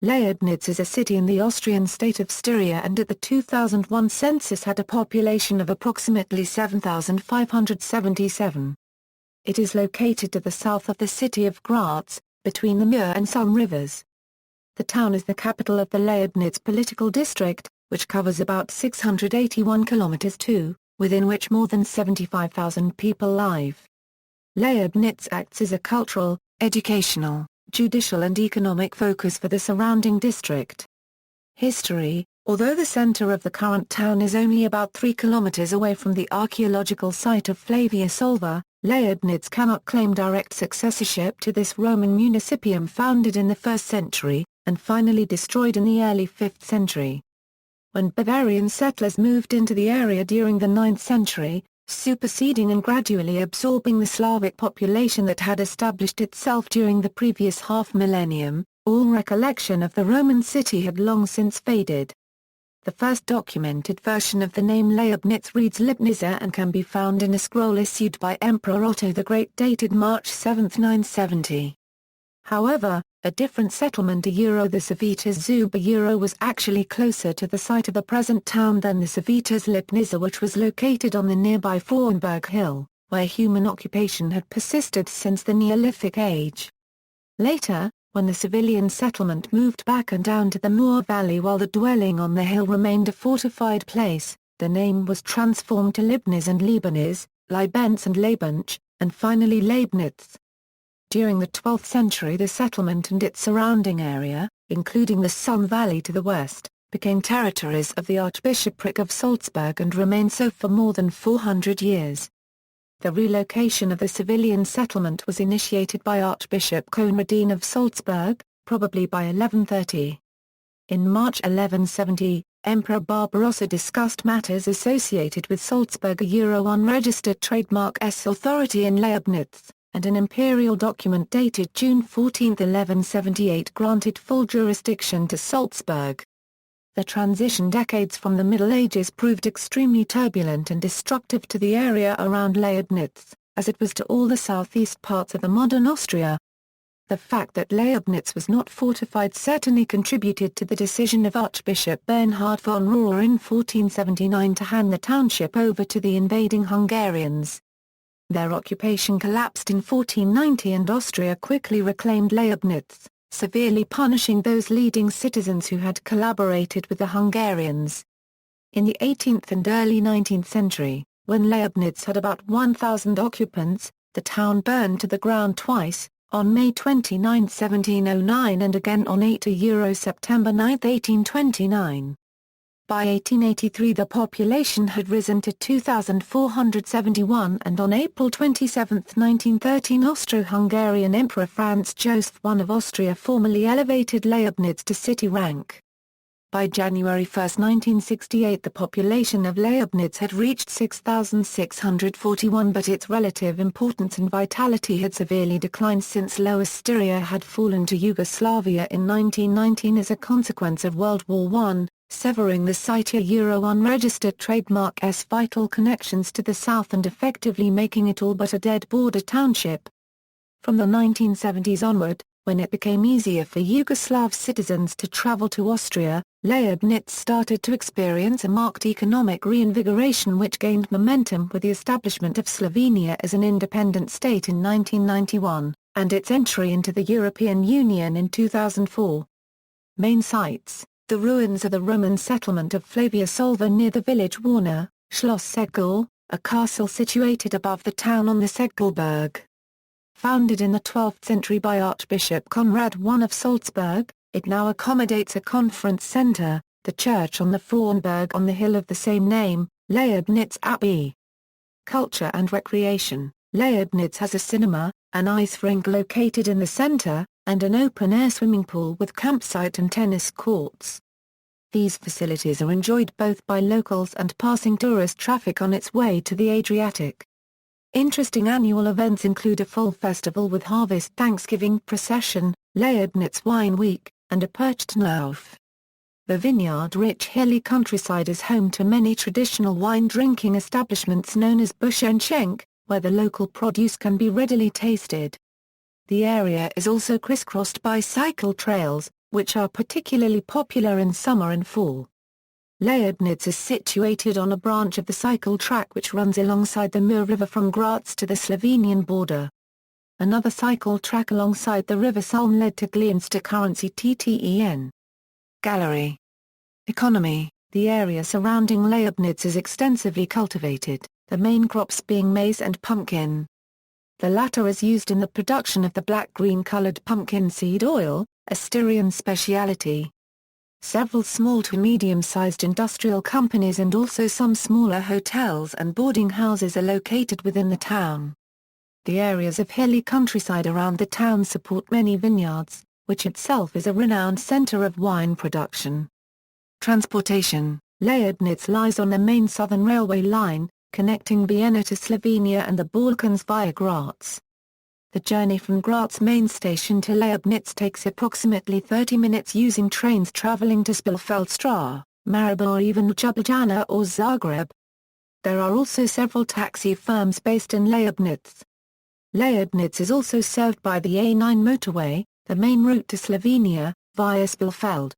Leibnitz is a city in the Austrian state of Styria and at the 2001 census had a population of approximately 7,577. It is located to the south of the city of Graz, between the Mur and Sulm rivers. The town is the capital of the Leibnitz political district, which covers about 681 kilometers within which more than 75,000 people live. Leibnitz acts as a cultural, educational, judicial and economic focus for the surrounding district. History: although the center of the current town is only about 3 kilometers away from the archaeological site of Flavia Solva, Leibnitz cannot claim direct successorship to this Roman municipium founded in the 1st century, and finally destroyed in the early 5th century. When Bavarian settlers moved into the area during the 9th century, superseding and gradually absorbing the Slavic population that had established itself during the previous half-millennium, all recollection of the Roman city had long since faded. The first documented version of the name Leibnitz reads Leibnitzer and can be found in a scroll issued by Emperor Otto the Great dated March 7, 970. However, a different settlement the Civitas Zuba was actually closer to the site of the present town than the Civitas Leibnitzer, which was located on the nearby Frauenberg Hill, where human occupation had persisted since the Neolithic Age. Later, when the civilian settlement moved back and down to the Mur Valley while the dwelling on the hill remained a fortified place, the name was transformed to Leibniz and Leibniz, Leibenz and Leibench, and finally Leibnitz. During the 12th century the settlement and its surrounding area, including the Sulm Valley to the west, became territories of the Archbishopric of Salzburg and remained so for more than 400 years. The relocation of the civilian settlement was initiated by Archbishop Conradin of Salzburg, probably by 1130. In March 1170, Emperor Barbarossa discussed matters associated with Salzburg unregistered trademark S authority in Leibnitz, and an imperial document dated June 14, 1178 granted full jurisdiction to Salzburg. The transition decades from the Middle Ages proved extremely turbulent and destructive to the area around Leibnitz, as it was to all the southeast parts of the modern Austria. The fact that Leibnitz was not fortified certainly contributed to the decision of Archbishop Bernhard von Rohr in 1479 to hand the township over to the invading Hungarians. Their occupation collapsed in 1490 and Austria quickly reclaimed Leibnitz, severely punishing those leading citizens who had collaborated with the Hungarians. In the 18th and early 19th century, when Leibnitz had about 1,000 occupants, the town burned to the ground twice, on May 29, 1709 and again on 8 September 9, 1829. By 1883 the population had risen to 2,471 and on April 27, 1913 Austro-Hungarian Emperor Franz Joseph I of Austria formally elevated Leibnitz to city rank. By January 1, 1968 the population of Leibnitz had reached 6,641 but its relative importance and vitality had severely declined since Lower Styria had fallen to Yugoslavia in 1919 as a consequence of World War I, severing the site unregistered trademark S vital connections to the south and effectively making it all but a dead border township. From the 1970s onward, when it became easier for Yugoslav citizens to travel to Austria, Leibnitz started to experience a marked economic reinvigoration which gained momentum with the establishment of Slovenia as an independent state in 1991, and its entry into the European Union in 2004. Main sites: the ruins of the Roman settlement of Flavia Solva near the village Warna, Schloss Segel, a castle situated above the town on the Segelberg. Founded in the 12th century by Archbishop Conrad I of Salzburg, it now accommodates a conference center, the church on the Frauenberg on the hill of the same name, Leibnitz Abbey. Culture and recreation: Leibnitz has a cinema, an ice rink located in the center, and an open-air swimming pool with campsite and tennis courts. These facilities are enjoyed both by locals and passing tourist traffic on its way to the Adriatic. Interesting annual events include a fall festival with harvest Thanksgiving procession, Leibnitz Wine Week, and a Perchtenlauf. The vineyard-rich hilly countryside is home to many traditional wine-drinking establishments known as Busch and Schenk, where the local produce can be readily tasted. The area is also crisscrossed by cycle trails, which are particularly popular in summer and fall. Leibnitz is situated on a branch of the cycle track which runs alongside the Mur River from Graz to the Slovenian border. Another cycle track alongside the River Sulm led to Gleinster currency TTEN. Gallery. Economy. The area surrounding Leibnitz is extensively cultivated, the main crops being maize and pumpkin. The latter is used in the production of the black-green colored pumpkin seed oil, a Styrian speciality. Several small to medium-sized industrial companies and also some smaller hotels and boarding houses are located within the town. The areas of hilly countryside around the town support many vineyards, which itself is a renowned center of wine production. Transportation. Leibnitz lies on the main southern railway line, connecting Vienna to Slovenia and the Balkans via Graz. The journey from Graz main station to Leibnitz takes approximately 30 minutes using trains traveling to Spielfeldstra, Maribor or even Ljubljana or Zagreb. There are also several taxi firms based in Leibnitz. Leibnitz is also served by the A9 motorway, the main route to Slovenia, via Spielfeld.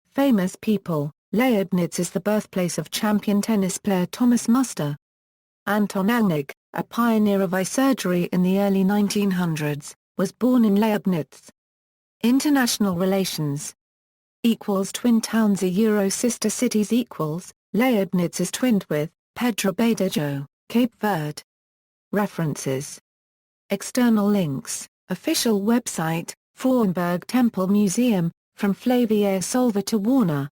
Famous people. Leibnitz is the birthplace of champion tennis player Thomas Muster. Anton Elnig, a pioneer of eye surgery in the early 1900s, was born in Leibnitz. International relations. Twin towns sister cities Leibnitz is twinned with Pedra Badejo, Cape Verde. References. External links. Official website, Frauenberg Temple Museum, From Flavier Solver to Warner.